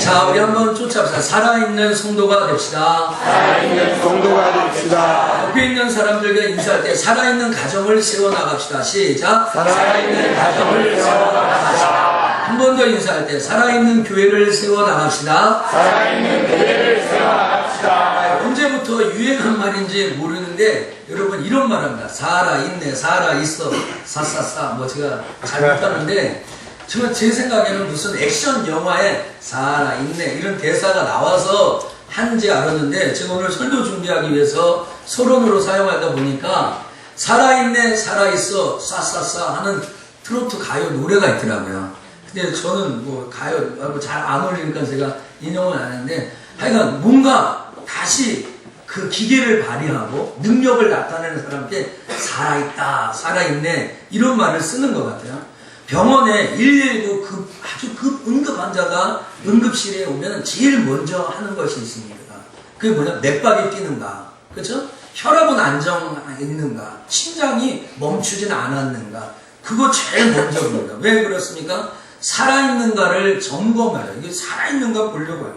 자, 우리 한번 쫓아봅시다. 살아있는 성도가 됩시다. 살아있는 성도가 됩시다. 옆에 있는 사람들과 인사할 때 살아있는 가정을 세워나갑시다. 시작. 살아있는 가정을 세워나갑시다. 한 번 더 인사할 때 살아있는 교회를 세워나갑시다. 살아있는 교회를 세워나갑시다. 언제부터 유행한 말인지 모르는데 여러분 이런 말 합니다. 살아있네, 살아있어, 사사사. 뭐 제가 잘 못하는데 정말 제 생각에는 무슨 액션 영화에 살아있네 이런 대사가 나와서 한지 알았는데 제가 오늘 설교 준비하기 위해서 서론으로 사용하다 보니까 살아있네, 살아있어, 사사사 하는 트로트 가요 노래가 있더라고요. 근데 저는 뭐 가요하고 잘 안 어울리니까 제가 인용은 안 하는데 하여간 뭔가 다시 그 기계를 발휘하고 능력을 나타내는 사람한테 살아있다, 살아있네 이런 말을 쓰는 것 같아요. 병원에 119 아주 급 응급 환자가 응급실에 오면 제일 먼저 하는 것이 있습니다. 그게 뭐냐? 맥박이 뛰는가, 그렇죠? 혈압은 안정 있는가, 심장이 멈추진 않았는가, 그거 제일 먼저 봅니다. 왜 그렇습니까? 살아있는가를 점검하죠. 이게 살아있는가 보려고 해요.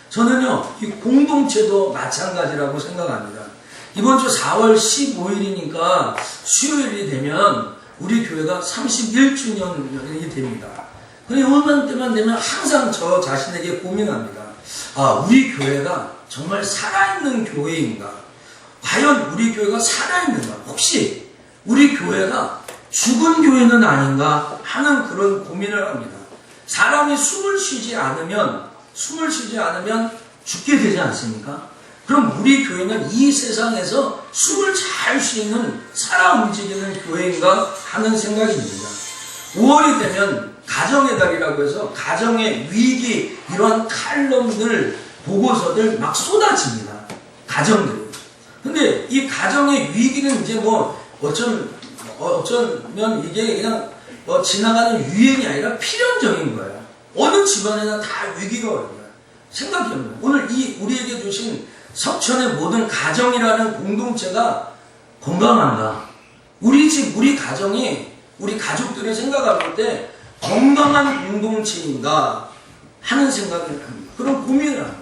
저는요, 이 공동체도 마찬가지라고 생각합니다. 이번 주 4월 15일이니까 수요일이 되면 우리 교회가 31주년이 됩니다. 근데 이번 때만 되면 항상 저 자신에게 고민합니다. 아, 우리 교회가 정말 살아있는 교회인가? 과연 우리 교회가 살아있는가? 혹시 우리 교회가 죽은 교회는 아닌가 하는 그런 고민을 합니다. 사람이 숨을 쉬지 않으면 죽게 되지 않습니까? 그럼 우리 교회는 이 세상에서 숨을 잘 쉬는 살아 움직이는 교회인가 하는 생각이 듭니다. 5월이 되면 가정의 달이라고 해서 가정의 위기 이러한 칼럼들 보고서들 막 쏟아집니다. 가정들이. 근데 이 가정의 위기는 이제 뭐 어쩌면 이게 그냥 지나가는 유행이 아니라 필연적인 거예요. 어느 집안에나 다 위기가 옵니다. 생각해 보면 오늘 이 우리에게 주신 석천의 모든 가정이라는 공동체가 건강한가? 우리 집, 우리 가정이 우리 가족들이 생각할 때 건강한 공동체인가 하는 생각을 합니다. 그런 고민을 합니다.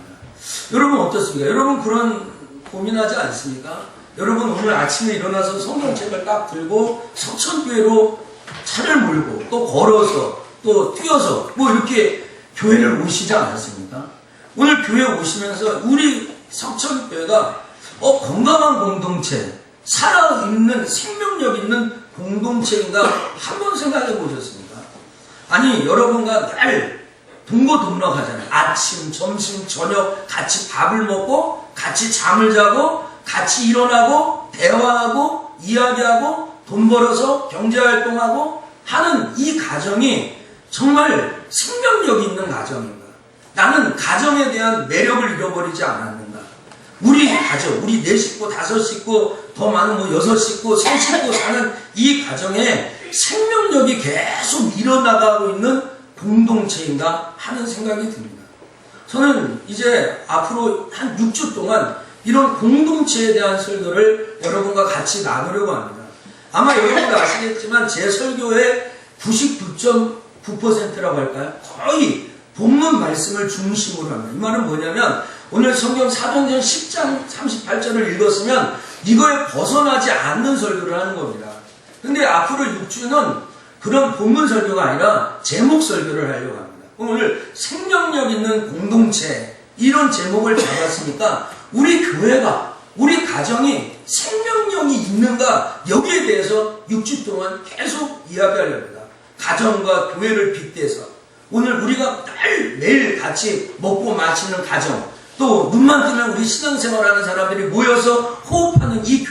여러분 어떻습니까? 여러분 그런 고민하지 않습니까? 여러분 오늘 아침에 일어나서 성경책을 딱 들고 석천교회로 차를 몰고 또 걸어서 또 뛰어서 뭐 이렇게 교회를 오시지 않았습니까? 오늘 교회 오시면서 우리 석천교회가 건강한 공동체, 살아있는 생명력 있는 공동체인가 한번 생각해 보셨습니까? 아니 여러분과 날 동거동락하잖아요. 아침, 점심, 저녁 같이 밥을 먹고 같이 잠을 자고 같이 일어나고 대화하고 이야기하고 돈 벌어서 경제활동하고 하는 이 가정이 정말 생명력 있는 가정인가? 나는 가정에 대한 매력을 잃어버리지 않았는가? 우리 가정, 우리 4식구, 5식구, 더 많은 뭐 6식구, 3식구 사는 이 가정에 생명력이 계속 일어나가고 있는 공동체인가 하는 생각이 듭니다. 저는 이제 앞으로 한 6주 동안 이런 공동체에 대한 설교를 여러분과 같이 나누려고 합니다. 아마 여러분도 아시겠지만 제 설교의 99.9%라고 할까요? 거의 본문 말씀을 중심으로 합니다. 이 말은 뭐냐면 오늘 성경 사도행전 10장 38절을 읽었으면 이거에 벗어나지 않는 설교를 하는 겁니다. 근데 앞으로 6주는 그런 본문 설교가 아니라 제목 설교를 하려고 합니다. 오늘 생명력 있는 공동체 이런 제목을 잡았으니까 우리 교회가 우리 가정이 생명력이 있는가 여기에 대해서 6주 동안 계속 이야기하려고 합니다. 가정과 교회를 빗대서 오늘 우리가 매일 같이 먹고 마시는 가정 또 눈만 뜨면 우리 신앙생활하는 사람들이 모여서 호흡하는 이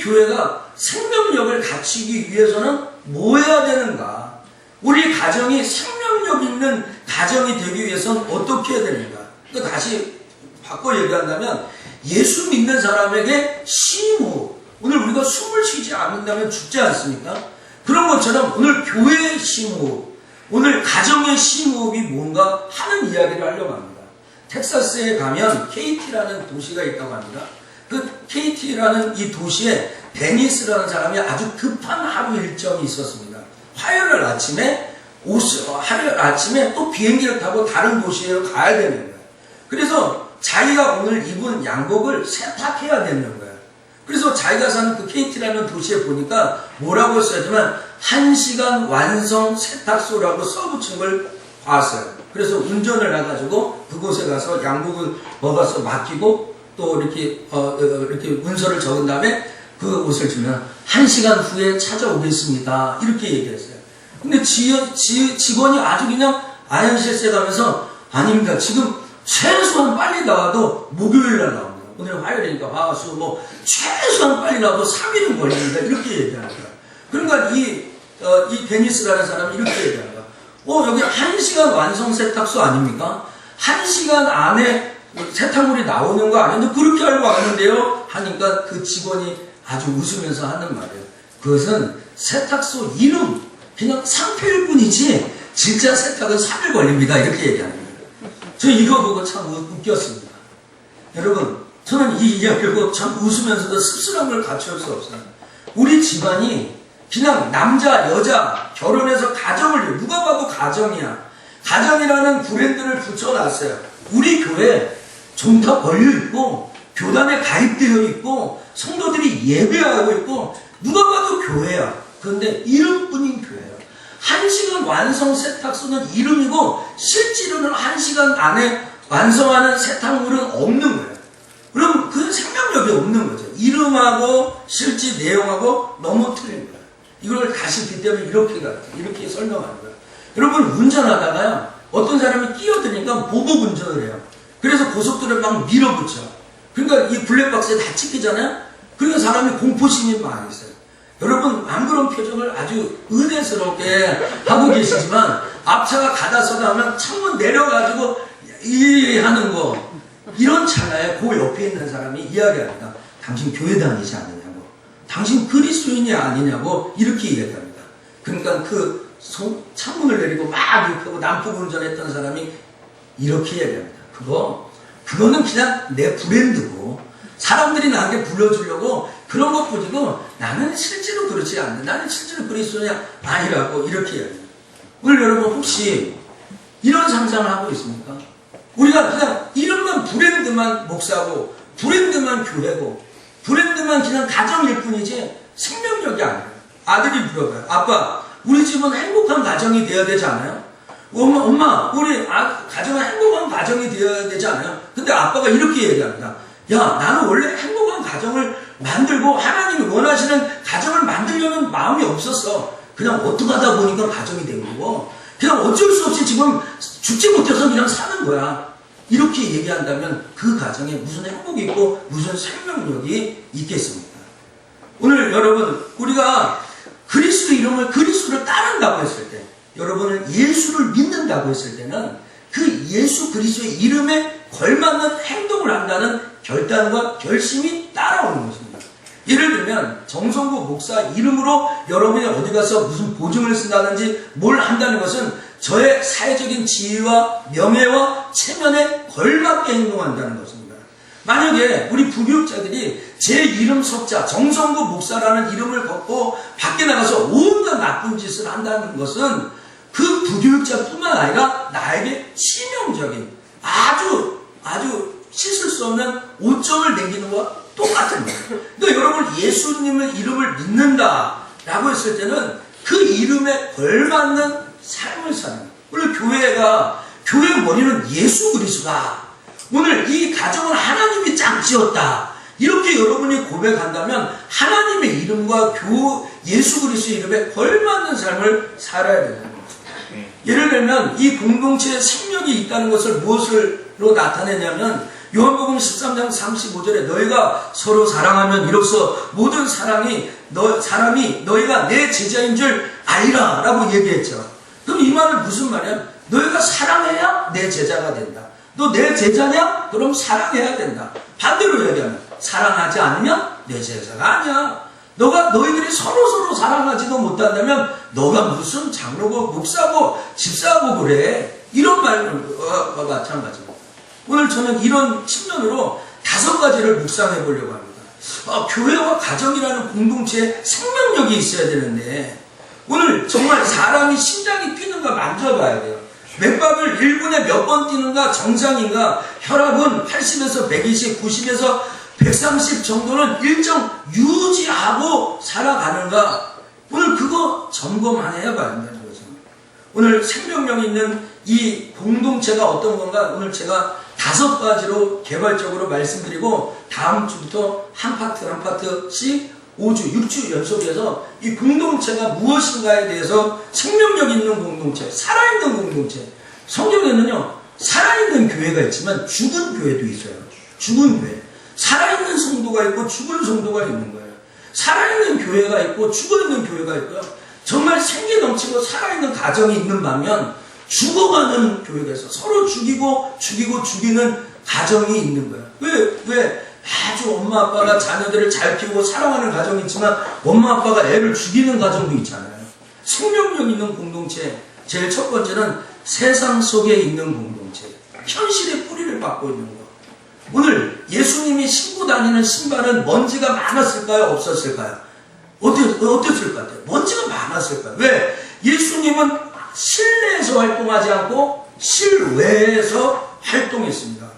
교회가 생명력을 갖추기 위해서는 뭐 해야 되는가? 우리 가정이 생명력 있는 가정이 되기 위해서는 어떻게 해야 되는가? 또 다시 바꿔 얘기한다면 예수 믿는 사람에게 심호흡, 오늘 우리가 숨을 쉬지 않는다면 죽지 않습니까? 그런 것처럼 오늘 교회의 심호흡, 오늘 가정의 심호흡이 뭔가 하는 이야기를 하려고 합니다. 텍사스에 가면 KT라는 도시가 있다고 합니다. 그 KT라는 이 도시에 데니스라는 사람이 아주 급한 하루 일정이 있었습니다. 화요일 아침에 하루 아침에 또 비행기를 타고 다른 도시에 가야 되는 거예요. 그래서 자기가 오늘 입은 양복을 세탁해야 되는 거예요. 그래서 자기가 사는 그 KT라는 도시에 보니까 뭐라고 써야지만 1시간 완성 세탁소라고 써붙인 걸 봤어요. 그래서 운전을 해가지고 그곳에 가서 양복을 먹어서 맡기고 또 이렇게 문서를 적은 다음에 그 옷을 주면 1시간 후에 찾아오겠습니다. 이렇게 얘기했어요. 근데 직원이 아주 그냥 아연실세 가면서 아닙니다. 지금 최소한 빨리 나와도 목요일 날 나옵니다. 오늘 화요일이니까 화수 뭐 최소한 빨리 나와도 3일은 걸립니다. 이렇게 얘기하는 거야. 그러니까 이 데니스라는 사람이 이렇게 얘기하는 거야. 여기 1시간 완성 세탁소 아닙니까? 1시간 안에 세탁물이 나오는 거 아닌데 그렇게 알고 왔는데요? 하니까 그 직원이 아주 웃으면서 하는 말이에요. 그것은 세탁소 이름 그냥 상표일 뿐이지 진짜 세탁은 3일 걸립니다. 이렇게 얘기하는 거예요. 저 이거 보고 참 웃겼습니다. 여러분, 저는 이 이야기를 보고 참 웃으면서도 씁쓸함을 감출 수 없어요. 우리 집안이 그냥 남자, 여자, 결혼해서 가정을 누가 봐도 가정이야. 가정이라는 브랜드를 붙여놨어요. 우리 교회 좀 더 걸려있고 교단에 가입되어 있고 성도들이 예배하고 있고 누가 봐도 교회야. 그런데 이름뿐인 교회예요. 1시간 완성 세탁소는 이름이고 실제로는 1시간 안에 완성하는 세탁물은 없는 거예요. 그럼 그 생명력이 없는 거죠. 이름하고 실제 내용하고 너무 틀린 거예요. 이걸 다시 빗대면 이렇게 설명하는 거예요. 여러분 운전하다가요. 어떤 사람이 끼어드니까 보복 운전을 해요. 그래서 고속도로에 막 밀어붙여. 그러니까 이 블랙박스에 다 찍히잖아요. 그러니까 사람이 공포심이 많이 있어요. 여러분 안 그런 표정을 아주 은혜스럽게 하고 계시지만 앞차가 가다서다 하면 창문 내려가지고 하는 거 이런 찰나에 그 옆에 있는 사람이 이야기합니다. 당신 교회 다니지 않느냐고, 당신 그리스도인이 아니냐고 이렇게 이야기합니다. 그러니까 그 창문을 내리고 막 이렇게 하고 난폭 운전했던 사람이 이렇게 얘기합니다. 그거는 그냥 내 브랜드고 사람들이 나한테 불러주려고 그런 것뿐이고 나는 실제로 그렇지 않는다. 나는 실제로 그리스도인이 아니라고 이렇게 얘기합니다. 오늘 여러분 혹시 이런 상상을 하고 있습니까? 우리가 그냥 이름만 브랜드만 목사고 브랜드만 교회고 브랜드만 그냥 가정일 뿐이지 생명력이 아니에요. 아들이 물어봐요. 아빠, 우리 집은 행복한 가정이 되어야 되지 않아요? 엄마, 우리 가정은 행복한 가정이 되어야 되지 않아요? 근데 아빠가 이렇게 얘기합니다. 야, 나는 원래 행복한 가정을 만들고 하나님이 원하시는 가정을 만들려는 마음이 없었어. 그냥 어떻게 하다 보니까 가정이 된 거고 그냥 어쩔 수 없이 지금 죽지 못해서 그냥 사는 거야. 이렇게 얘기한다면 그 가정에 무슨 행복이 있고 무슨 생명력이 있겠습니까? 오늘 여러분 우리가 그리스도를 따른다고 했을 때 여러분은 예수를 믿는다고 했을 때는 그 예수 그리스도의 이름에 걸맞는 행동을 한다는 결단과 결심이 따라오는 것입니다. 예를 들면 정성구 목사 이름으로 여러분이 어디 가서 무슨 보증을 쓴다든지 뭘 한다는 것은 저의 사회적인 지위와 명예와 체면에 걸맞게 행동한다는 것입니다. 만약에 우리 부교육자들이 제 이름 석자 정성구 목사라는 이름을 걷고 밖에 나가서 온갖 나쁜 짓을 한다는 것은 그 부교육자뿐만 아니라 나에게 치명적인 아주 씻을 수 없는 오점을 남기는 것과 똑같은 거예요. 그러니까 여러분 예수님의 이름을 믿는다라고 했을 때는 그 이름에 걸맞는 삶을 사는 거예요. 오늘 교회의 머리는 예수 그리스도다. 오늘 이 가정은 하나님이 짱 지었다. 이렇게 여러분이 고백한다면 하나님의 이름과 예수 그리스도의 이름에 걸맞는 삶을 살아야 된다는 거예요. 예를 들면 이 공동체에 생명이 있다는 것을 무엇으로 나타내냐면 요한복음 13장 35절에 너희가 서로 사랑하면 이로써 모든 사람이 너희가 내 제자인 줄 알리라 라고 얘기했죠. 그럼 이 말은 무슨 말이야? 너희가 사랑해야 내 제자가 된다. 너 내 제자냐? 그럼 사랑해야 된다. 반대로 얘기하면 사랑하지 않으면 내 제자가 아니야. 너희들이 서로 사랑하지도 못한다면 너가 무슨 장로고 목사고 집사고 그래. 이런 말과 마찬가지입니다. 오늘 저는 이런 측면으로 5가지를 묵상해 보려고 합니다. 교회와 가정이라는 공동체에 생명력이 있어야 되는데 오늘 정말 사람이 심장이 뛰는가 만져봐야 돼요. 맥박을 1분에 몇 번 뛰는가 정상인가, 혈압은 80에서 120, 90에서 130 정도는 일정 유지하고 살아가는가, 오늘 그거 점검 안 해봐야 된다는 거죠. 오늘 생명력 있는 이 공동체가 어떤 건가, 오늘 제가 5가지로 개발적으로 말씀드리고 다음 주부터 한 파트 한 파트씩 5주, 6주 연속해서 이 공동체가 무엇인가에 대해서 생명력 있는 공동체, 살아있는 공동체. 성경에는요, 살아있는 교회가 있지만 죽은 교회도 있어요. 죽은 교회. 살아있는 성도가 있고 죽은 성도가 있는 거예요. 살아있는 교회가 있고 죽어있는 교회가 있고요. 정말 생기 넘치고 살아있는 가정이 있는 반면 죽어가는 교회가 있어. 서로 죽이고 죽이는 가정이 있는 거예요. 왜 아주 엄마 아빠가 자녀들을 잘 키우고 사랑하는 가정이 있지만 엄마 아빠가 애를 죽이는 가정도 있잖아요. 생명력 있는 공동체, 제일 첫 번째는 세상 속에 있는 공동체, 현실의 뿌리를 받고 있는 거. 오늘 예수님이 신고 다니는 신발은 먼지가 많았을까요? 없었을까요? 어땠을 것 같아요? 먼지가 많았을까요? 왜? 예수님은 실내에서 활동하지 않고 실외에서 활동했습니다.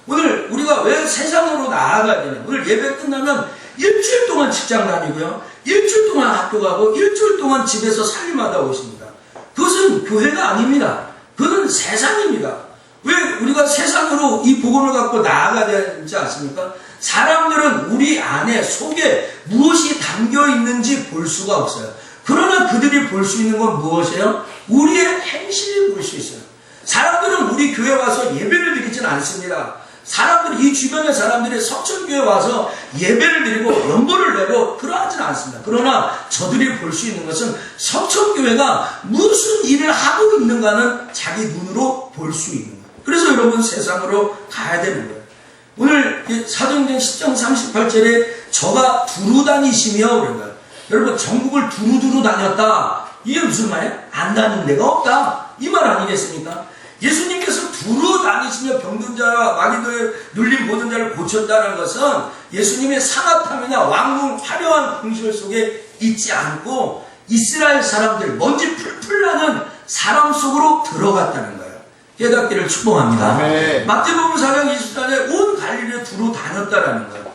오늘 우리가 왜 세상으로 나아가야 되냐? 오늘 예배 끝나면 일주일 동안 직장 다니고요, 일주일 동안 학교 가고, 일주일 동안 집에서 살림하다 오십니다. 그것은 교회가 아닙니다. 그것은 세상입니다. 왜 우리가 세상으로 이 복음을 갖고 나아가야 되지 않습니까? 사람들은 우리 안에 속에 무엇이 담겨 있는지 볼 수가 없어요. 그러나 그들이 볼 수 있는 건 무엇이에요? 우리의 행실을 볼 수 있어요. 사람들은 우리 교회 와서 예배를 드리진 않습니다. 이 주변의 사람들이 석천교회 와서 예배를 드리고 연보를 내고 그러하진 않습니다. 그러나 저들이 볼 수 있는 것은 석천교회가 무슨 일을 하고 있는가는 자기 눈으로 볼 수 있는 거예요. 그래서 여러분 세상으로 가야 되는 거예요. 오늘 사도행전 10장 38절에 저가 두루 다니시며 그런 거예요. 여러분 전국을 두루두루 다녔다. 이게 무슨 말이에요? 안 다닌 데가 없다. 이 말 아니겠습니까? 예수님께서 두루 다니시며 병든 자와 마귀도에 눌린 모든 자를 고쳤다는 것은 예수님의 상하탐이나 왕궁 화려한 궁실 속에 있지 않고 이스라엘 사람들, 먼지 풀풀 나는 사람 속으로 들어갔다는 거예요. 깨닫기를 축복합니다. 마태복음 4장 24절에 온 갈릴리에 두루 다녔다라는 거예요.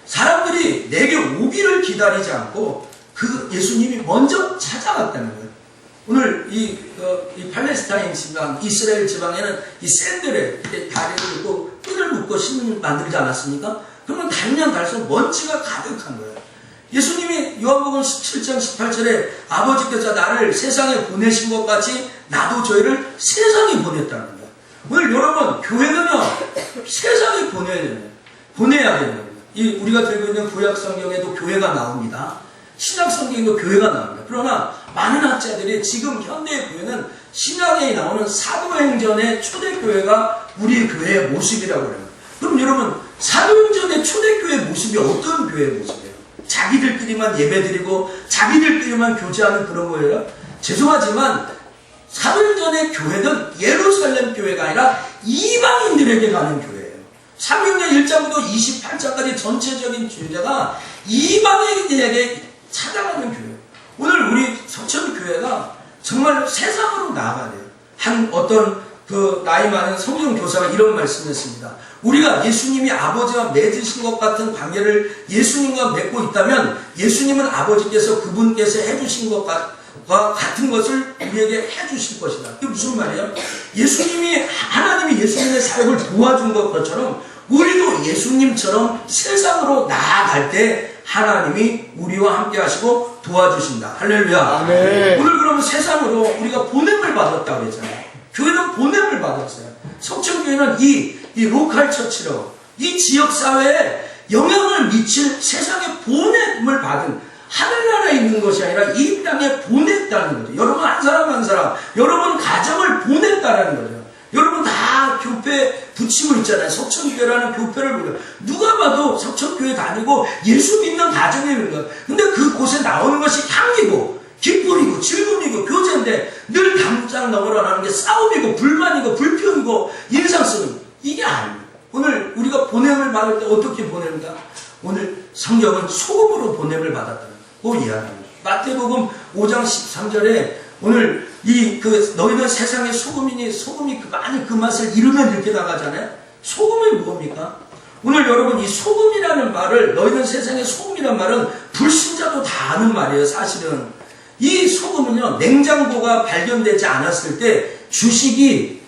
사람들이 내게 오기를 기다리지 않고 그 예수님이 먼저 찾아갔다는 거예요. 오늘 이 팔레스타인 지방, 이스라엘 지방에는 이 샌들에 다리를 들고 끈을 묶고 신 만들지 않았습니까? 그러면 달면 갈수록 먼지가 가득한 거예요. 예수님이 요한복음 17장 18절에 아버지께서 나를 세상에 보내신 것 같이 나도 저희를 세상에 보냈다는 거예요. 오늘 여러분 교회는요, 세상에 보내야 되는 거예요. 우리가 들고 있는 구약 성경에도 교회가 나옵니다. 신약 성경에도 교회가 나옵니다. 그러나 많은 학자들이 지금 현대의 교회는 신약에 나오는 사도행전의 초대교회가 우리 교회의 모습이라고 해요. 그럼 여러분 사도행전의 초대교회의 모습이 어떤 교회의 모습이에요? 자기들끼리만 예배드리고 자기들끼리만 교제하는 그런 거예요? 죄송하지만 사도행전의 교회는 예루살렘 교회가 아니라 이방인들에게 가는 교회예요. 사도행전 1장부터 28장까지 전체적인 주제가 이방인에게 찾아가는 교회. 오늘 우리 석천교회가 정말 세상으로 나아가야 돼요. 어떤 나이 많은 성경 교사가 이런 말씀을 했습니다. 우리가 예수님이 아버지와 맺으신 것 같은 관계를 예수님과 맺고 있다면 예수님은 아버지께서 그분께서 해주신 것과 같은 것을 우리에게 해주실 것이다. 이게 무슨 말이에요? 하나님이 예수님의 사역을 도와준 것처럼 우리도 예수님처럼 세상으로 나아갈 때 하나님이 우리와 함께 하시고 도와주신다. 할렐루야. 아멘. 오늘 그러면 세상으로 우리가 보냄을 받았다고 했잖아요. 교회는 보냄을 받았어요. 석천교회는 이 로컬 처치로 이 지역사회에 영향을 미칠 세상의 보냄을 받은 하늘나라에 있는 것이 아니라 이 땅에 보냈다는 거죠. 여러분 한 사람 한 사람, 여러분 가정을 보냈다는 거죠. 여러분 다 교회 붙이고 있잖아요. 석천교회라는 교회를 보려. 누가 봐도 석천교회 다니고 예수 믿는 가정이 있는 거예요. 근데 그곳에 나오는 것이 향기고 기쁨이고 즐거움이고 교제인데 늘 담장 넘어라는 게 싸움이고 불만이고 불평이고 인상쓰는 이게 아닙니다. 오늘 우리가 보냄을 받을 때 어떻게 보냅니까? 오늘 성경은 소금으로 보냄을 받았다는 거 이해하는 거예요. 마태복음 5장 13절에 오늘 너희는 세상의 소금이니 소금이 많이 그 맛을 잃으면 이렇게 나가잖아요. 소금이 뭡니까? 오늘 여러분 이 소금이라는 말을 너희는 세상의 소금이라는 말은 불신자도 다 아는 말이에요. 사실은 이 소금은요 냉장고가 발견되지 않았을 때 주식이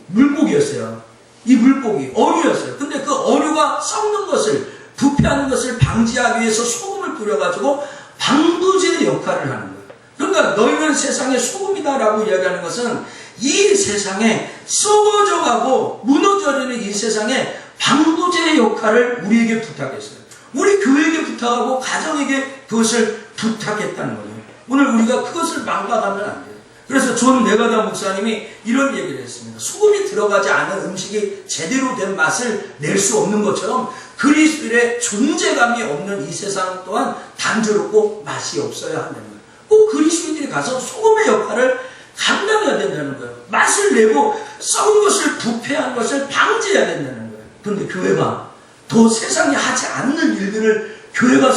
물고기였어요. 이 물고기 어류였어요. 근데 그 어류가 썩는 것을 부패하는 것을 방지하기 위해서 소금을 뿌려가지고 방부제 역할을 하는 거예요. 그러니까 너희는 세상의 소금이다라고 이야기하는 것은 이 세상에 썩어져가고 무너져버리는 이 세상에 방부제 역할을 우리에게 부탁했어요. 우리 교회에게 부탁하고 가정에게 그것을 부탁했다는 거예요. 오늘 우리가 그것을 망각하면 안 돼요. 그래서 존 메가다 목사님이 이런 얘기를 했습니다. 소금이 들어가지 않은 음식이 제대로 된 맛을 낼 수 없는 것처럼 그리스도의 존재감이 없는 이 세상 또한 단조롭고 맛이 없어야 한다는 거예요. 꼭 그리스도인들이 가서 소금의 역할을 감당해야 된다는 거예요. 맛을 내고 썩은 것을 부패한 것을 방지해야 된다는 거예요. 그런데 교회가 더 세상에 하지 않는 일들을 교회가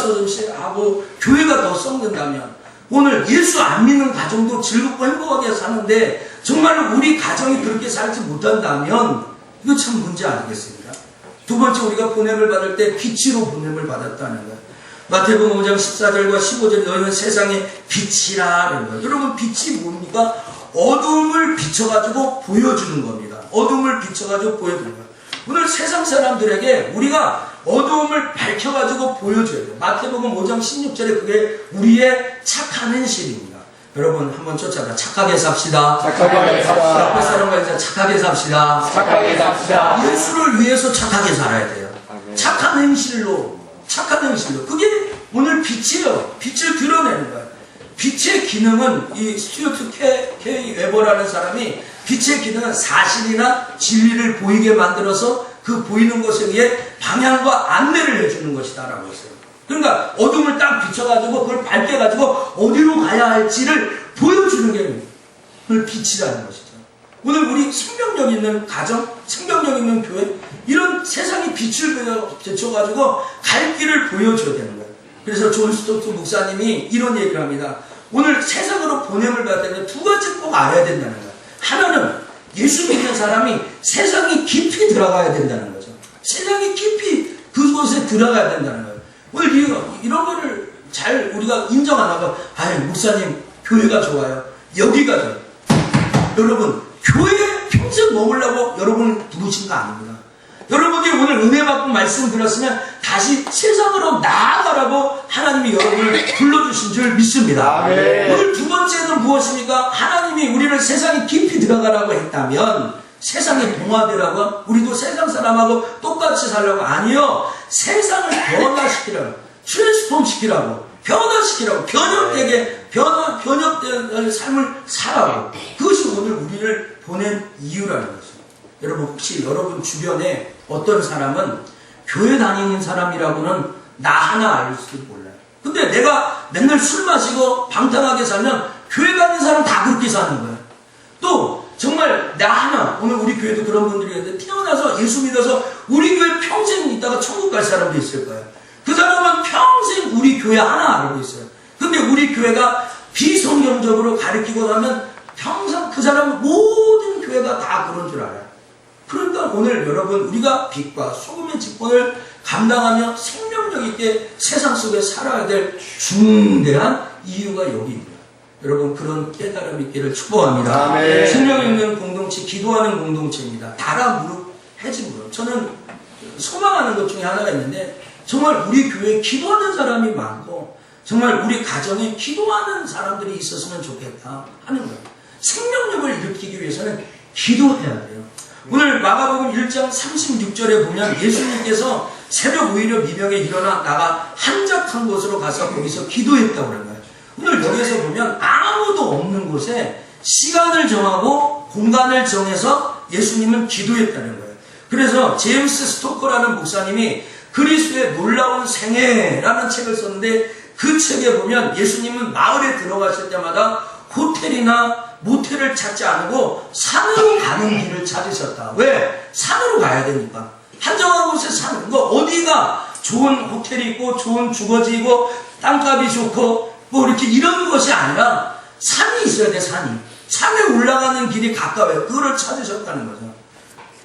하고 교회가 더 썩는다면 오늘 예수 안 믿는 가정도 즐겁고 행복하게 사는데 정말로 우리 가정이 그렇게 살지 못한다면 이거 참 문제 아니겠습니까? 두 번째 우리가 보냄을 받을 때 빛으로 보냄을 받았다는 거예요. 마태복음 5장 14절과 15절 너희는 세상의 빛이라는 거예요. 여러분 빛이 뭡니까? 어둠을 비춰가지고 보여주는 겁니다. 어둠을 비춰가지고 보여주는 거예요. 오늘 세상 사람들에게 우리가 어두움을 밝혀가지고 보여줘야 돼요. 마태복음 5장 16절에 그게 우리의 착한 현실입니다. 여러분 한번 쫓아가 착하게 삽시다. 착하게 삽시다. 옆에 사람과 이제 착하게 삽시다. 착하게 삽시다. 예수를 위해서 착하게 살아야 돼요. 착한 행실로 그게 오늘 빛이에요. 빛을 드러내는 거예요. 빛의 기능은 이 스튜어트 K. 웨버라는 사람이 빛의 기능은 사실이나 진리를 보이게 만들어서 그 보이는 것에 의해 방향과 안내를 해주는 것이다라고 했어요. 그러니까 어둠을 딱 비춰가지고 그걸 밝게 가지고 어디로 가야 할지를 보여주는 게 그걸 빛이라는 것이죠. 오늘 우리 생명력 있는 가정, 생명력 있는 교회 이런 세상이 빛을 비춰가지고 갈 길을 보여줘야 되는 거예요. 그래서 존 스토트 목사님이 이런 얘기를 합니다. 오늘 세상으로 보냄을 받을 때는 두 가지 꼭 알아야 된다는 거예요. 하나는 예수 믿는 사람이 세상이 깊이 들어가야 된다는 거죠. 세상이 깊이 그곳에 들어가야 된다는 거예요. 오늘 이런 거를 잘 우리가 인정 안 하고 목사님 교회가 좋아요. 여기가 좋아요. 여러분 교회에 평생 머물라고 여러분을 부르신 거 아닙니다. 여러분이 오늘 은혜 받고 말씀 들었으면 다시 세상으로 나아가라고 하나님이 여러분을 불러주신 줄 믿습니다. 아멘. 오늘 두 번째는 무엇입니까? 하나님이 우리를 세상에 깊이 들어가라고 했다면 세상에 동화되라고 우리도 세상 사람하고 똑같이 살라고 아니요. 세상을 변화시키라고 트랜스폼 시키라고 변화시키라고 변혁된 삶을 살아라고 그것이 오늘 우리를 보낸 이유라는 거죠. 여러분 혹시 여러분 주변에 어떤 사람은 교회 다니는 사람이라고는 나 하나 알지도 몰라요. 근데 내가 맨날 술 마시고 방탕하게 살면 교회 다니는 사람 다 그렇게 사는 거예요. 또 정말 나 하나 오늘 우리 교회도 그런 분들이 있는데 태어나서 예수 믿어서 우리 교회 평생 있다가 천국 갈 사람도 있을 거예요. 그 사람은 평생 우리 교회 하나 알고 있어요. 근데 우리 교회가 비성경적으로 가르치고 가면 평생 그 사람은 모든 교회가 다 그런 줄 알아요. 그러니까 오늘 여러분 우리가 빛과 소금의 직분을 감당하며 생명력 있게 세상 속에 살아야 될 중대한 이유가 여기입니다. 여러분 그런 깨달음 있기를 축복합니다. 아멘. 생명 있는 공동체, 기도하는 공동체입니다. 다라 무릎, 해지 무릎. 저는 소망하는 것 중에 하나가 있는데 정말 우리 교회에 기도하는 사람이 많고 정말 우리 가정에 기도하는 사람들이 있었으면 좋겠다 하는 거예요. 생명력을 일으키기 위해서는 기도해야 돼요. 오늘 마가복음 1장 36절에 보면 예수님께서 새벽 5일에 미명에 일어나 나가 한적한 곳으로 가서 거기서 기도했다고 그러는 거예요. 오늘 여기서 보면 아무도 없는 곳에 시간을 정하고 공간을 정해서 예수님은 기도했다는 거예요. 그래서 제임스 스토커라는 목사님이 그리스도의 놀라운 생애라는 책을 썼는데 그 책에 보면 예수님은 마을에 들어가실 때마다 호텔이나 모텔을 찾지 않고 산으로 가는 길을 찾으셨다. 왜? 산으로 가야 되니까. 한정한 곳에 사는 거 어디가 좋은 호텔이 있고 좋은 주거지이고 땅값이 좋고 뭐 이렇게 이런 것이 아니라 산이 있어야 돼. 산에 올라가는 길이 가까워요. 그거를 찾으셨다는 거죠.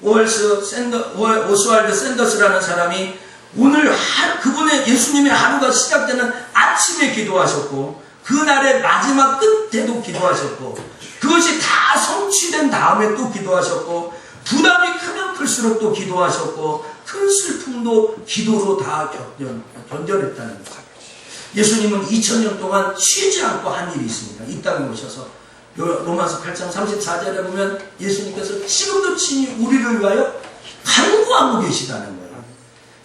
오스왈드 샌더스라는 사람이 오늘 그분의 예수님의 하루가 시작되는 아침에 기도하셨고 그날의 마지막 끝에도 기도하셨고 그것이 다 성취된 다음에 또 기도하셨고 부담이 크면 클수록 또 기도하셨고 큰 슬픔도 기도로 다 견뎌냈다는 거죠. 예수님은 2000년 동안 쉬지 않고 한 일이 있습니다. 이 땅에 오셔서 로마서 8장 34절에 보면 예수님께서 지금도 친히 우리를 위하여 간구하고 계시다는 거예요.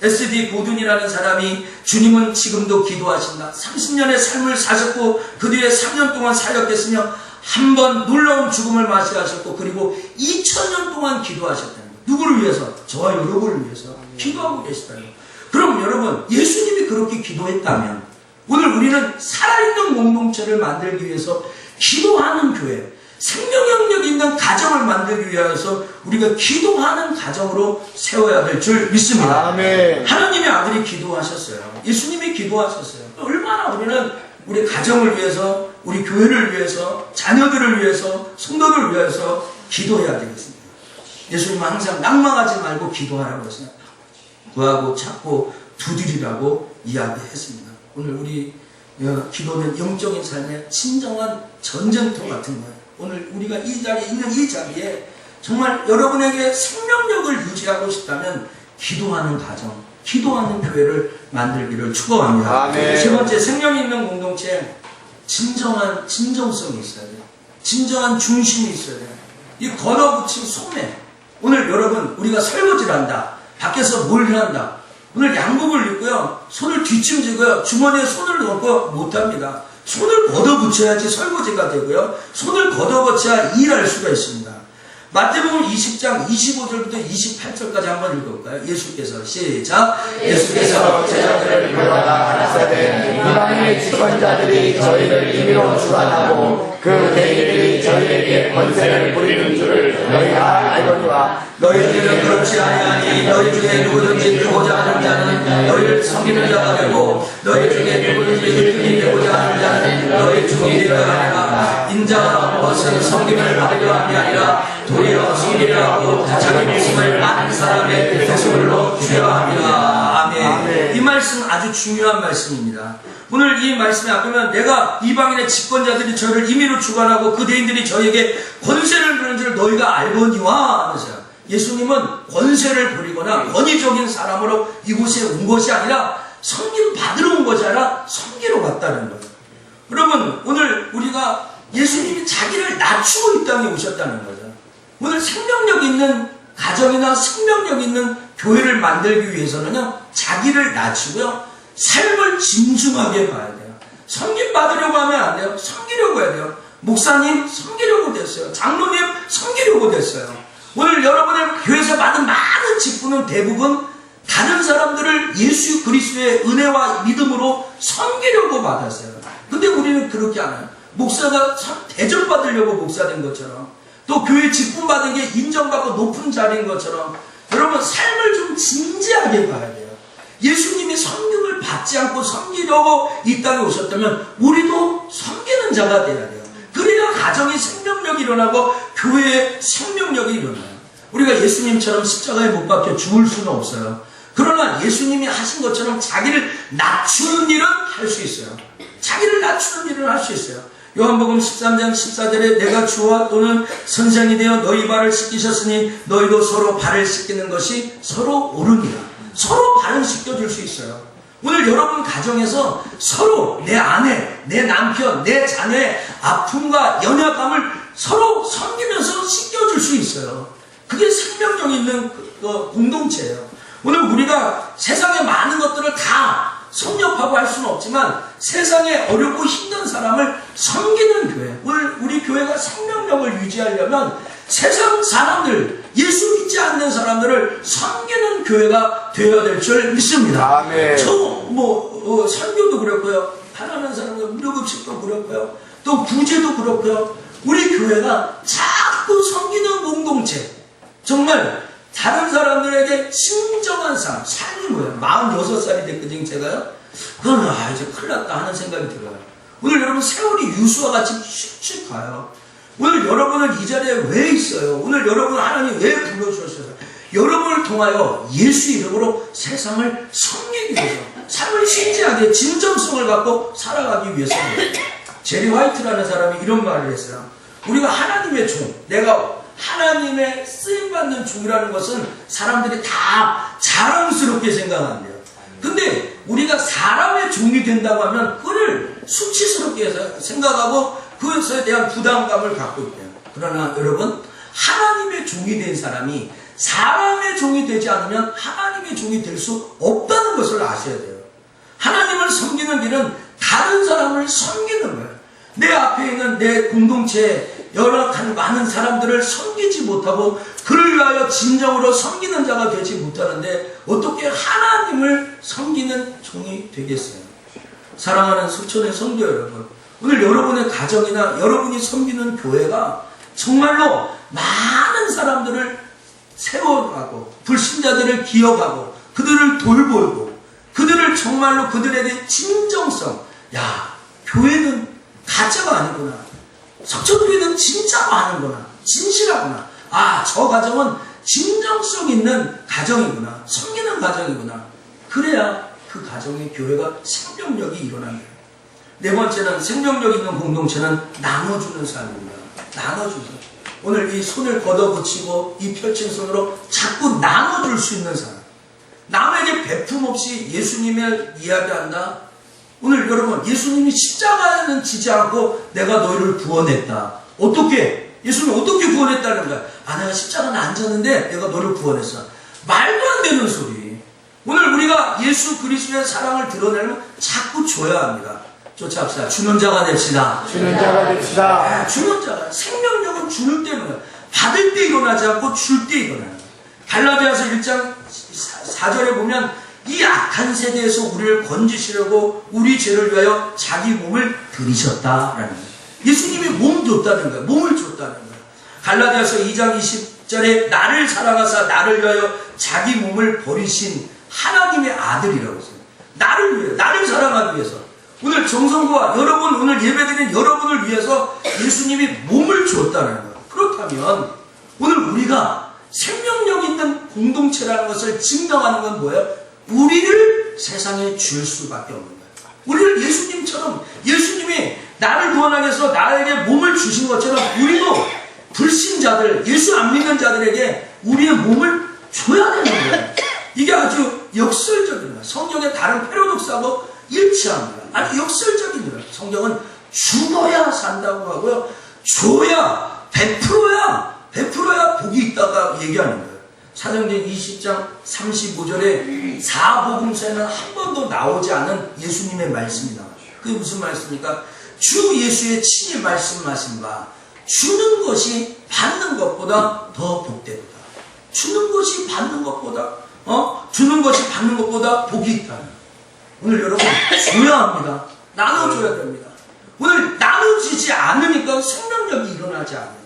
SD 고든이라는 사람이 주님은 지금도 기도하신다. 30년의 삶을 사셨고 그 뒤에 3년 동안 사역했으며 한 번 놀라운 죽음을 맞이하셨고 그리고 2000년 동안 기도하셨다는 거예요. 누구를 위해서? 저와 여러분을 위해서 기도하고 계시다는 거예요. 그럼 여러분 예수님이 그렇게 기도했다면 오늘 우리는 살아있는 공동체를 만들기 위해서 기도하는 교회, 생명 영역 있는 가정을 만들기 위해서 우리가 기도하는 가정으로 세워야 될 줄 믿습니다. 아멘. 하나님의 아들이 기도하셨어요. 예수님이 기도하셨어요. 얼마나 우리는 우리 가정을 위해서, 우리 교회를 위해서, 자녀들을 위해서, 성도를 위해서 기도해야 되겠습니다. 예수님은 항상 낭망하지 말고 기도하라고 했어요. 구하고 찾고 두드리라고 이야기했습니다. 오늘 우리 기도는 영적인 삶의 진정한 전쟁터 같은 거예요. 오늘 우리가 이 자리에 있는 이 자리에 정말 여러분에게 생명력을 유지하고 싶다면 기도하는 가정, 기도하는 교회를 만들기를 축원합니다. 아멘. 세 번째, 생명 있는 공동체, 진정한 진정성이 있어야 돼요. 진정한 중심이 있어야 돼요. 이 걷어붙인 소매. 오늘 여러분 우리가 설거지를 한다. 밖에서 뭘 한다. 오늘 양복을 입고요. 손을 뒤침지고요. 주머니에 손을 넣고 못합니다. 손을 걷어붙여야지 설거지가 되고요. 손을 걷어붙여야 일할 수가 있습니다. 마태복음 20장 25절부터 28절까지 한번 읽어볼까요? 예수께서 시작. 예수께서 제자들을 불러다 가라사대 이방인의 직권자들이 저희를 임의로 주관하고 그 대인들이 저희에게 권세를 부리는 줄을 너희가 알거니와 너희들은 그렇지 아니하니 너희 중에 누구든지 되고자 하는 자는 너희를 섬기는 자가 되고 너희 중에 누구든지 일꾼이 되고자 하는 자는 너희 주인이 되어야 하라. 인자가 무엇은 섬김을 받으려 함이 아니라 도리어 섬기려 하고 자기 목숨을 많은 사람의 대속으로 주려 합니다. 아멘. 이 말씀 아주 중요한 말씀입니다. 오늘 이 말씀에 앞에면 내가 이방인의 집권자들이 저를 임의로 주관하고 그 대인들이 저에게 권세를 부리는 줄 너희가 알거니와 하면서요. 예수님은 권세를 부리거나 권위적인 사람으로 이곳에 온 것이 아니라 섬김 받으러 온 것이 아니라 섬기러 왔다는 거예요. 여러분 오늘 우리가 예수님이 자기를 낮추고 이 땅에 오셨다는 거죠. 오늘 생명력 있는 가정이나 생명력 있는 교회를 만들기 위해서는요 자기를 낮추고요 삶을 진중하게 봐야 돼요. 섬김 받으려고 하면 안 돼요. 섬기려고 해야 돼요. 목사님 섬기려고 됐어요. 장로님 섬기려고 됐어요. 오늘 여러분의 교회에서 받은 많은 직분은 대부분 다른 사람들을 예수 그리스도의 은혜와 믿음으로 섬기려고 받았어요. 근데 우리는 그렇게 안 해요. 목사가 대접받으려고 목사된 것처럼 또 교회 직분 받은 게 인정받고 높은 자리인 것처럼 여러분 삶을 좀 진지하게 봐야 돼요. 예수님이 섬김을 받지 않고 섬기려고 이 땅에 오셨다면 우리도 섬기는 자가 돼야 돼요. 그래야 가정의 생명력이 일어나고 교회의 생명력이 일어나요. 우리가 예수님처럼 십자가에 못 박혀 죽을 수는 없어요. 그러나 예수님이 하신 것처럼 자기를 낮추는 일은 할 수 있어요. 자기를 낮추는 일을 할 수 있어요. 요한복음 13장 14절에 내가 주와 또는 선생이 되어 너희 발을 씻기셨으니 너희도 서로 발을 씻기는 것이 서로 옳으니라. 서로 발을 씻겨줄 수 있어요. 오늘 여러분 가정에서 서로 내 아내, 내 남편, 내 자녀의 아픔과 연약함을 서로 섬기면서 씻겨줄 수 있어요. 그게 생명력 있는 공동체예요. 오늘 우리가 세상의 많은 것들을 다 섭렵하고 할 수는 없지만 세상에 어렵고 힘든 사람을 섬기는 교회. 오늘 우리 교회가 생명력을 유지하려면 세상 사람들, 예수 믿지 않는 사람들을 섬기는 교회가 되어야 될 줄 믿습니다. 아멘. 선교도 그렇고요. 하나는 사람들 무료급식도 그렇고요. 또 구제도 그렇고요. 우리 교회가 자꾸 섬기는 공동체. 정말 다른 사람들에게 진정한 삶이 뭐예요? 46살이 됐거든요, 제가요. 그러면 이제 큰일 났다 하는 생각이 들어요. 오늘 여러분 세월이 유수와 같이 슉슉 가요. 오늘 여러분은 이 자리에 왜 있어요? 오늘 여러분 하나님 왜 불러주셨어요? 여러분을 통하여 예수 이름으로 세상을 섬기기 위해서, 삶을 진지하게 진정성을 갖고 살아가기 위해서입니다. 제리 화이트라는 사람이 이런 말을 했어요. 우리가 하나님의 종, 내가 하나님의 쓰임받는 종이라는 것은 사람들이 다 자랑스럽게 생각한대요. 근데 우리가 사람의 종이 된다고 하면 그를 수치스럽게 생각하고 그것에 대한 부담감을 갖고 있대요. 그러나 여러분, 하나님의 종이 된 사람이 사람의 종이 되지 않으면 하나님의 종이 될 수 없다는 것을 아셔야 돼요. 하나님을 섬기는 길은 다른 사람을 섬기는 거예요. 내 앞에 있는 내 공동체에 열악한 많은 사람들을 섬기지 못하고 그를 위하여 진정으로 섬기는 자가 되지 못하는데 어떻게 하나님을 섬기는 종이 되겠어요? 사랑하는 수천의 성도 여러분, 오늘 여러분의 가정이나 여러분이 섬기는 교회가 정말로 많은 사람들을 세워가고 불신자들을 기억하고 그들을 돌보고 그들을 정말로 그들에게 진정성, 야, 교회는 가짜가 아니구나, 석천교회는 진짜가 아니구나, 진실하구나, 아, 저 가정은 진정성 있는 가정이구나, 섬기는 가정이구나, 그래야 그 가정의 교회가 생명력이 일어납니다. 네 번째는 생명력 있는 공동체는 나눠주는 삶입니다. 나눠주세요. 오늘 이 손을 걷어붙이고 이 펼친 손으로 자꾸 나눠줄 수 있는 사람, 남에게 베품 없이 예수님을 이야기한다. 오늘 여러분, 예수님이 십자가에는 지지 않고 내가 너희를 구원했다. 어떻게? 예수님 어떻게 구원했다는 거야? 아, 내가 십자가는 안 졌는데 내가 너를 구원했어. 말도 안 되는 소리. 오늘 우리가 예수 그리스도의 사랑을 드러내려면 자꾸 줘야 합니다. 쫓아갑시다. 주는 자가 됩시다. 주는 자가 됩시다. 주는 자가, 생명력은 주는 때문에, 받을 때 일어나지 않고 줄 때 일어나요. 갈라디아서 1장 4절에 보면 이 악한 세대에서 우리를 건지시려고 우리 죄를 위하여 자기 몸을 들이셨다라는 거예요. 예수님이 몸 줬다는 거예요. 몸을 줬다는 거예요. 갈라디아서 2장 20절에 나를 사랑하사 나를 위하여 자기 몸을 버리신 하나님의 아들이라고 했어요. 나를 위해, 나를 사랑하기 위해서. 오늘 정성구와 여러분, 오늘 예배드리는 여러분을 위해서 예수님이 몸을 주었다는 거예요. 그렇다면 오늘 우리가 생명력 있는 공동체라는 것을 증명하는 건 뭐예요? 우리를 세상에 줄 수밖에 없는 거예요. 우리를 예수님처럼, 예수님이 나를 구원하기 위해서 나에게 몸을 주신 것처럼 우리도 불신자들, 예수 안 믿는 자들에게 우리의 몸을 줘야 되는 거예요. 이게 아주 역설적인 거예요. 성경의 다른 패러독스하고 일치합니다. 아주 역설적인 거예요. 성경은 죽어야 산다고 하고요. 줘야, 베풀어야 복이 있다가 얘기하는 거예요. 사도행전 20장 35절에 사복음서에는 한 번도 나오지 않은 예수님의 말씀이 나와요. 그게 무슨 말씀입니까? 주 예수의 친히 말씀하신 바 주는 것이 받는 것보다 더 복되도다. 주는 것이 받는 것보다 복이 있다. 오늘 여러분 줘야 합니다. 나눠줘야 됩니다. 오늘 나눠지지 않으니까 생명력이 일어나지 않아요.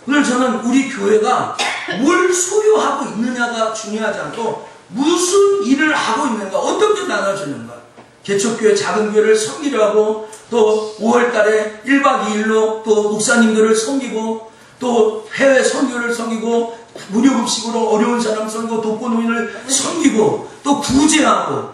오늘 저는 우리 교회가 뭘 소유하고 있느냐가 중요하지 않고 무슨 일을 하고 있는가, 어떻게 나눠주는가. 개척교회 작은 교회를 섬기려 하고 또 5월달에 1박 2일로 또 목사님들을 섬기고 또 해외 선교를 섬기고 무료급식으로 어려운 사람 섬기고 독거노인을 섬기고 또 구제하고,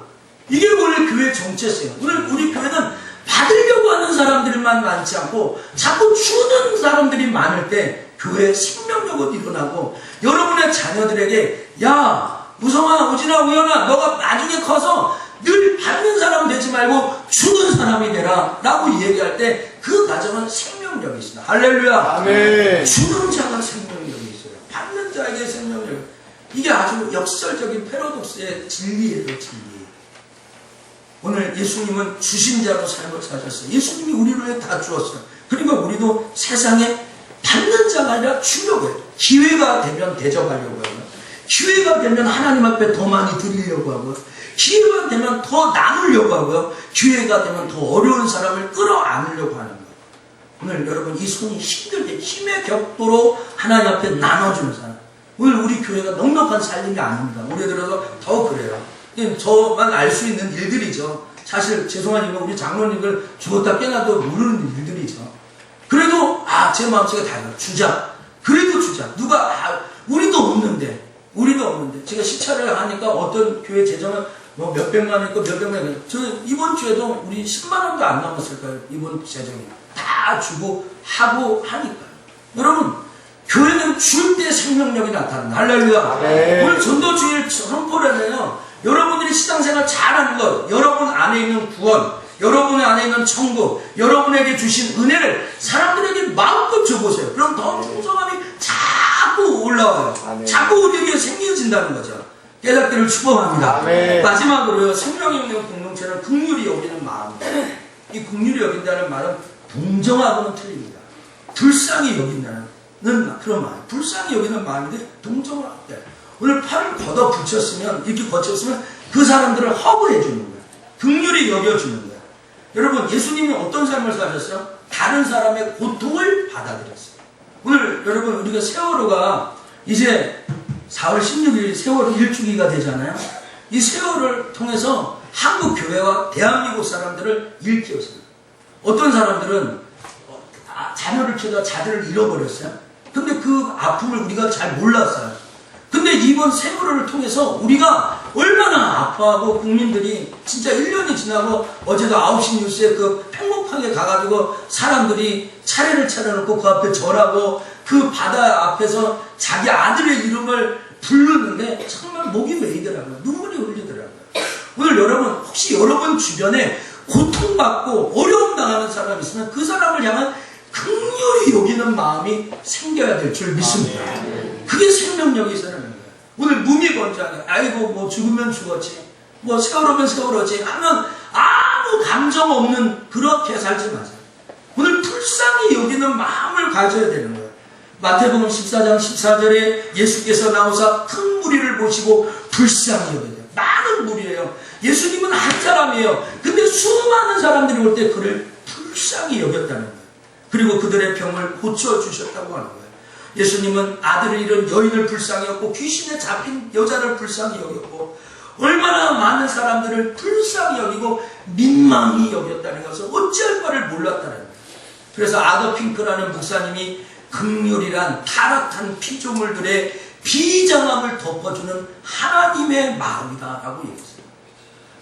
이게 오늘 교회 정체성이에요. 오늘 우리 교회는 받으려고 하는 사람들만 많지 않고 자꾸 주는 사람들이 많을 때 교회의 생명력은 일어나고, 여러분의 자녀들에게 야, 우성아, 우진아, 우연아, 너가 나중에 커서 늘 받는 사람 되지 말고 주는 사람이 되라 라고 얘기할 때 그 가정은 생명력이 있습니다. 할렐루야. 아멘. 주는 자가 생명력이 있어요. 받는 자에게 생명력. 이게 아주 역설적인 패러독스의 진리예요. 진리. 오늘 예수님은 주신 자로 삶을 사셨어요. 예수님이 우리를 위해 다 주었어요. 그러니까 우리도 세상에 받는 자가 아니라 주려고 해요. 기회가 되면 대접하려고 해요. 기회가 되면 하나님 앞에 더 많이 드리려고 하고요. 기회가 되면 더 나누려고 하고요. 기회가 되면 더 어려운 사람을 끌어안으려고 하는 거예요. 오늘 여러분 이 손이 힘들게 힘의 격도로 하나님 앞에 나눠주는 사람. 오늘 우리 교회가 넉넉한 살림이 아닙니다. 올해 들어서 더 그래요. 저만 알 수 있는 일들이죠. 사실 죄송하지만 우리 장로님들 죽었다 깨나도 모르는 일들이죠. 그래도 제 마음속에 다요. 주자. 그래도 주자. 누가 우리도 없는데 제가 시차를 하니까 어떤 교회 재정은 뭐 몇백만 원 있고 몇백만 원 있고 저 이번 주에도 우리 10만 원도 안 남았을 거예요. 이번 재정이 다 주고 하고 하니까요. 여러분 교회는 줄 때 생명력이 나타난다. 할렐루야. 오늘 전도주일 선포라면요. 여러분들이 신앙생활 잘하는 것, 여러분 안에 있는 구원, 여러분 안에 있는 천국, 여러분에게 주신 은혜를 사람들에게 마음껏 줘보세요. 그럼 더 풍성함이 자꾸 올라와요. 아멘. 자꾸 우리에게 생겨진다는 거죠. 깨닫기를 축복합니다. 아멘. 마지막으로요. 생명의 영역 공동체는 긍휼히 여기는 마음입니다. 이 긍휼히 여긴다는 말은 동정하고는 틀립니다. 불쌍히 여긴다는 그런 마음. 불쌍히 여기는 마음인데 동정을 할때 오늘 팔을 걷어 붙였으면 이렇게 거쳤으면 그 사람들을 허브해 주는 거예요. 긍휼히 여겨주는 거예요. 여러분 예수님이 어떤 삶을 사셨어요? 다른 사람의 고통을 받아들였어요. 오늘 여러분 우리가 세월호가 이제 4월 16일 세월호 1주기가 되잖아요. 이 세월을 통해서 한국 교회와 대한민국 사람들을 일깨웠어요. 어떤 사람들은 자녀를 키우다 자들을 잃어버렸어요. 근데 그 아픔을 우리가 잘 몰랐어요. 근데 이번 세월호를 통해서 우리가 얼마나 아파하고 국민들이 진짜 1년이 지나고 어제도 9시 뉴스에 그 팽목항에 가가지고 사람들이 차례를 차려놓고 그 앞에 절하고 그 바다 앞에서 자기 아들의 이름을 부르는데 정말 목이 메이더라고요. 눈물이 흘리더라고요. 오늘 여러분 혹시 여러분 주변에 고통받고 어려움 당하는 사람이 있으면 그 사람을 향한 긍휼히 여기는 마음이 생겨야 될 줄 믿습니다. 그게 생명력이 있어야 하는 거예요. 오늘 무미건조하게 아이고 뭐 죽으면 죽었지 뭐 세월호면 세월호지 하면 아무 감정 없는 그렇게 살지 마세요. 오늘 불쌍히 여기는 마음을 가져야 되는 거예요. 마태복음 14장 14절에 예수께서 나오사 큰 무리를 보시고 불쌍히 여기세요. 많은 무리예요. 예수님은 한 사람이에요. 근데 수많은 사람들이 올 때 그를 불쌍히 여겼다는 거예요. 그리고 그들의 병을 고쳐주셨다고 하는 거예요. 예수님은 아들을 잃은 여인을 불쌍히 여겼고 귀신에 잡힌 여자를 불쌍히 여겼고 얼마나 많은 사람들을 불쌍히 여기고 민망히 여겼다는 것을 어찌할 바를 몰랐다는 거예요. 그래서 아더 핑크라는 목사님이 긍휼이란 타락한 피조물들의 비장함을 덮어주는 하나님의 마음이다 라고 얘기했어요.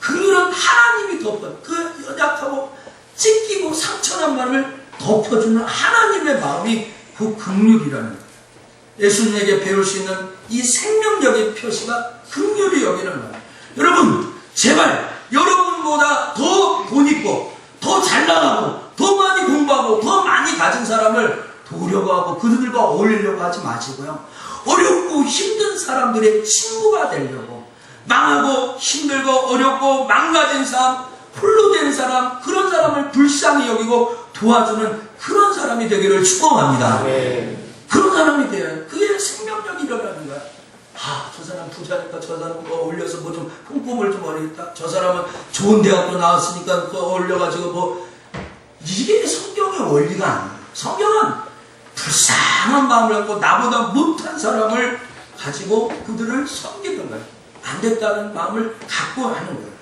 긍휼은 하나님이 그 연약하고 찢기고 상처난 마음을 덮어주는 하나님의 마음이 그 긍휼이라는 거예요. 예수님에게 배울 수 있는 이 생명력의 표시가 긍휼히 여기는 거예요. 여러분 제발 여러분보다 더 돈 있고 더 잘 나가고 더 많이 공부하고 더 많이 가진 사람을 도우려고 하고 그들과 어울리려고 하지 마시고요. 어렵고 힘든 사람들의 친구가 되려고 망하고 힘들고 어렵고 망가진 사람 홀로 된 사람 그런 사람을 불쌍히 여기고 도와주는 그런 사람이 되기를 축복합니다. 그런 사람이 돼요. 그게 생명력이 일어나는 거야. 저 사람 부자니까 저 사람 올려서 뭐 좀 흠꿈을 좀 어리겠다. 저 사람은 좋은 대학교 나왔으니까 그거 올려가지고 이게 성경의 원리가 아니에요. 성경은 불쌍한 마음을 갖고 나보다 못한 사람을 가지고 그들을 섬기는 거예요. 안 됐다는 마음을 갖고 하는 거예요.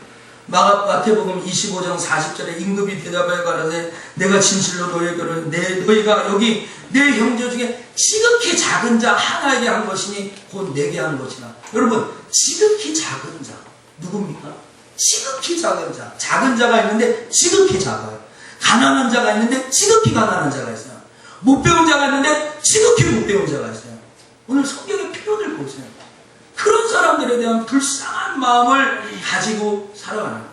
마태복음 25장 40절에 임금이 대답하여 가라사대 내가 진실로 너희에게 이르노니 너희가 여기 내 형제 중에 지극히 작은 자 하나에게 한 것이니 곧 내게 한 것이라. 여러분 지극히 작은 자 누굽니까? 지극히 작은 자. 작은 자가 있는데 지극히 작아요. 가난한 자가 있는데 지극히 가난한 자가 있어요. 못 배운 자가 있는데 지극히 못 배운 자가 있어요. 오늘 성경의 표현을 보세요. 그런 사람들에 대한 불쌍한 마음을 가지고 살아가는 거죠.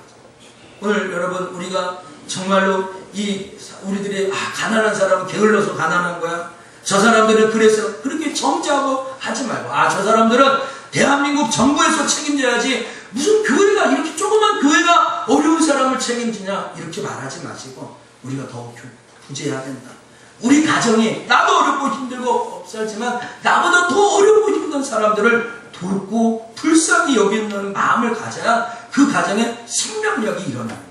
오늘 여러분 우리가 정말로 우리들이 가난한 사람은 게을러서 가난한 거야. 저 사람들은 그래서 그렇게 정죄하고 하지 말고 저 사람들은 대한민국 정부에서 책임져야지 무슨 교회가 이렇게 조그만 교회가 어려운 사람을 책임지냐 이렇게 말하지 마시고 우리가 더 구제해야 된다. 우리 가정이 나도 어렵고 힘들고 없살지만 나보다 더 어렵고 힘든 사람들을 돕고 불쌍히 여기는 마음을 가져야 그 가정에 생명력이 일어나는 거예요.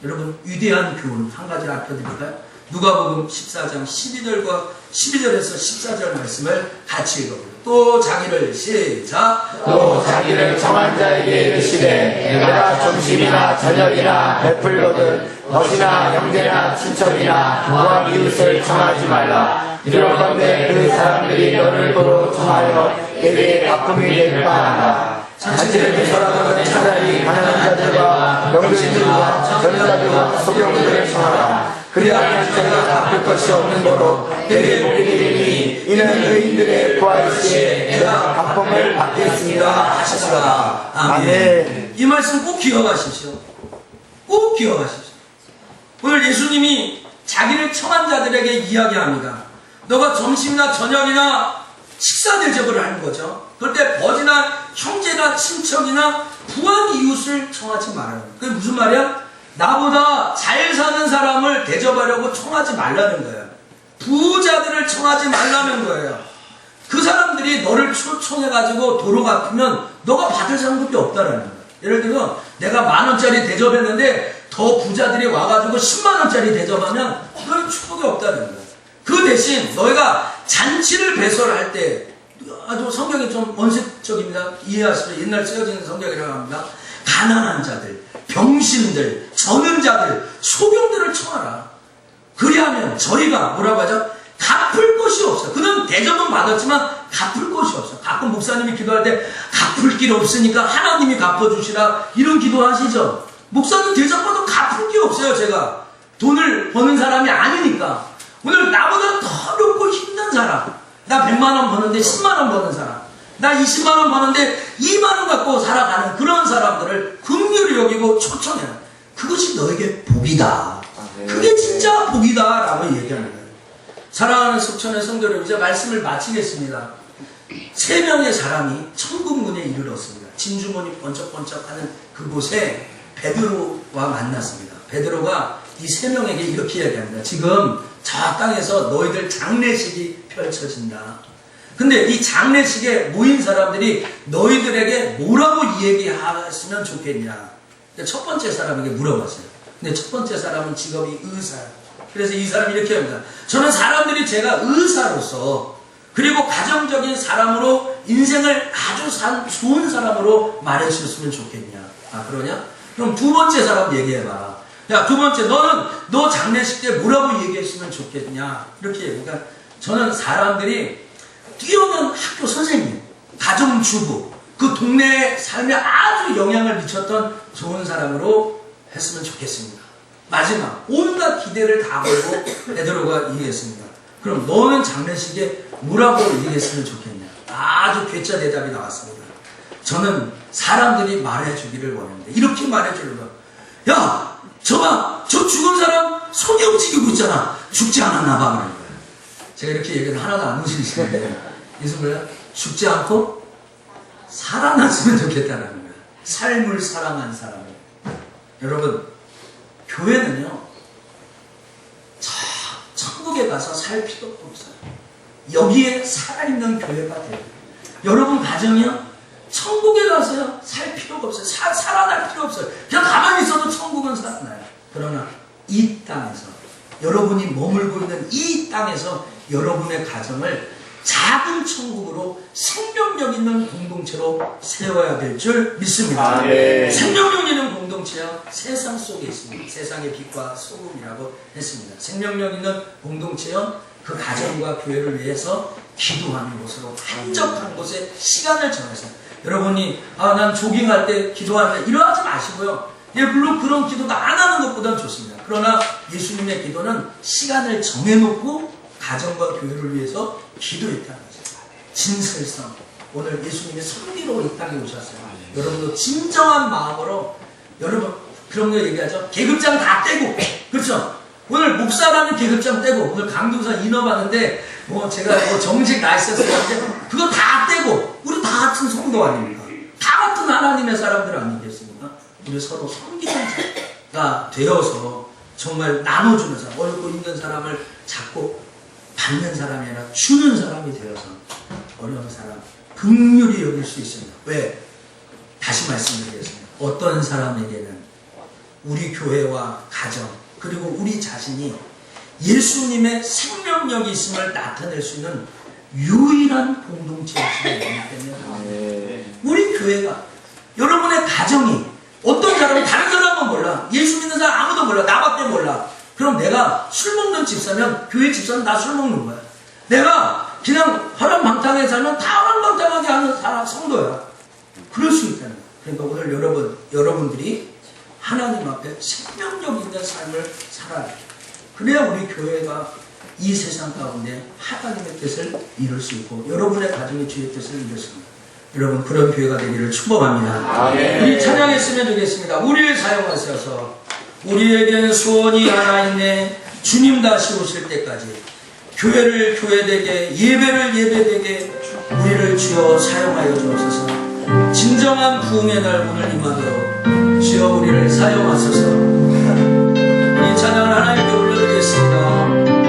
여러분 위대한 교훈 한 가지 알려드릴까요? 누가복음 14장 12절에서 14절 말씀을 같이 읽어보세요. 또 자기를 시작. 또 자기를 청한 자에게 이르시되 내가 점심이나 저녁이나 베풀거든 벗이나 형제나 친척이나 부하 이웃을 청하지 말라. 이러건대 그 사람들이 너를 보러 청하여 내게 아픔이 될 바한다. 자신을 위해서라도 차라리 가난한 자들과 병들들과 전자들과 소경들을 청하라. 그리하면 내가 갚을 것이 없는 거로 내게 복이 되리니 이는 의인들의 부활 시에 내가 갚음을 받겠습니다 하시더라. 아멘. 이 말씀 꼭 기억하십시오. 꼭 기억하십시오. 오늘 예수님이 자기를 청한 자들에게 이야기합니다. 너가 점심이나 저녁이나 식사 대접을 하는 거죠. 그럴 때 버지나 형제나 친척이나 부한 이웃을 청하지 말아요. 그게 무슨 말이야? 나보다 잘 사는 사람을 대접하려고 청하지 말라는 거예요. 부자들을 청하지 말라는 거예요. 그 사람들이 너를 초청해가지고 도로 갚으면 너가 받을 상급이 없다라는 거예요. 예를 들어 내가 10,000원짜리 대접했는데 더 부자들이 와가지고 10만원짜리 대접하면 너는 축복이 없다는 거예요. 그 대신 너희가 잔치를 배설할 때 아주 성경이 좀 원색적입니다. 이해하시면 옛날 쓰여지는 성경이라고 합니다. 가난한 자들, 병신들, 저는 자들, 소경들을 청하라. 그리하면 저희가 뭐라고 하죠? 갚을 것이 없어요. 그는 대접은 받았지만 갚을 것이 없어요. 가끔 목사님이 기도할 때 갚을 길 없으니까 하나님이 갚아주시라 이런 기도 하시죠. 목사님 대접받아도 갚을 게 없어요. 제가 돈을 버는 사람이 아니니까. 오늘 나보다 더 어렵고 힘든 사람, 나 100만원 버는데 10만원 버는 사람, 나 20만원 버는데 2만원 갖고 살아가는 그런 사람들을 긍휼히 여기고 초청해라. 그것이 너에게 복이다. 그게 진짜 복이다 라고 얘기합니다. 사랑하는 속천의 성도 여러분, 이제 말씀을 마치겠습니다. 3명의 사람이 천국문에 이르렀습니다. 진주문이 번쩍번쩍하는 그곳에 베드로와 만났습니다. 베드로가 이 3명에게 이렇게 이야기합니다. 지금 저 땅에서 너희들 장례식이 펼쳐진다. 근데 이 장례식에 모인 사람들이 너희들에게 뭐라고 얘기했으면 좋겠냐. 첫 번째 사람에게 물어봤어요. 근데 첫 번째 사람은 직업이 의사예요. 그래서 이 사람이 이렇게 합니다. 저는 사람들이 제가 의사로서 그리고 가정적인 사람으로 인생을 아주 좋은 사람으로 말해주셨으면 좋겠냐. 아 그러냐? 그럼 두 번째 사람 얘기해봐. 야, 두 번째, 너는 너 장례식 때 뭐라고 얘기했으면 좋겠냐? 이렇게 얘기해. 그러니까 저는 사람들이 뛰어난 학교 선생님, 가정주부, 그 동네의 삶에 아주 영향을 미쳤던 좋은 사람으로 했으면 좋겠습니다. 마지막, 온갖 기대를 다 걸고 베드로가 얘기했습니다. 그럼 너는 장례식에 뭐라고 얘기했으면 좋겠냐? 아주 괴짜 대답이 나왔습니다. 저는 사람들이 말해주기를 원합니다. 이렇게 말해주려고. 야! 저 죽은 사람 손이 움직이고 있잖아. 죽지 않았나 봐. 그런 거예요. 제가 이렇게 얘기해도 하나도 안 웃으시는데, 무슨 뭐야? 죽지 않고 살아났으면 좋겠다는 거예요. 삶을 사랑한 사람을. 여러분, 교회는요, 천국에 가서 살 필요가 없어요. 여기에 살아있는 교회가 돼요. 여러분 가정이요, 천국에 가서요, 살 필요가 없어요. 살아날 필요 없어요. 그냥 가만히 있어도 천국은 살아나요. 그러나 이 땅에서, 여러분이 머물고 있는 이 땅에서 여러분의 가정을 작은 천국으로 생명력 있는 공동체로 세워야 될 줄 믿습니다. 생명력 있는 공동체요, 세상 속에 있습니다. 세상의 빛과 소금이라고 했습니다. 생명력 있는 공동체요, 그 가정과 교회를 위해서 기도하는 곳으로, 한적한 곳에 시간을 정해서, 여러분이 난 조깅할 때 기도하는데 이러하지 마시고요. 예, 물론 그런 기도가 안 하는 것보다는 좋습니다. 그러나 예수님의 기도는 시간을 정해놓고 가정과 교회를 위해서 기도했다는 거죠. 진실성. 오늘 예수님이 선비로 이 땅에 오셨어요. 여러분도 진정한 마음으로, 여러분 그런 거 얘기하죠. 계급장 다 떼고, 그렇죠? 오늘 목사라는 계급장 떼고, 오늘 강동사 인업하는데 제가 정직 나이스에서 하는데 그거 다 떼고, 우리 다 같은 성도 아닙니까? 다 같은 하나님의 사람들 아니겠습니까? 우리 서로 섬기는 자가 되어서 정말 나눠주는 사람, 어렵고 힘든 사람을 잡고 받는 사람이 아니라 주는 사람이 되어서 어려운 사람 긍휼히 여길 수 있습니다. 왜? 다시 말씀드리겠습니다. 어떤 사람에게는 우리 교회와 가정 그리고 우리 자신이 예수님의 생명력이 있음을 나타낼 수 있는 유일한 공동체이시기 때문에 우리 교회가, 여러분의 가정이, 어떤 사람은 다른 사람은 몰라, 예수 믿는 사람 아무도 몰라, 나밖에 몰라. 그럼 내가 술 먹는 집사면 교회 집사는 다 술 먹는 거야. 내가 그냥 화랑방탕에 살면 다 화랑방탕하게 하는 사람, 성도야. 그럴 수 있다는 거야. 그러니까 오늘 여러분들이 하나님 앞에 생명력 있는 삶을 살아야 돼. 그래야 우리 교회가 이 세상 가운데 하나님의 뜻을 이룰 수 있고 여러분의 가정의 주의 뜻을 이룰 수 있습니다. 여러분 그런 교회가 되기를 축복합니다. 우리 찬양했으면 좋겠습니다. 우리를 사용하셔서 우리에게는 소원이 하나 있네. 주님 다시 오실 때까지 교회를 교회되게, 예배를 예배되게 우리를 주여 사용하여 주옵소서. 진정한 부흥의 날 오늘 임하도록 주여 우리를 사용하소서. 이 찬양을 하나님께 올려드리겠습니다.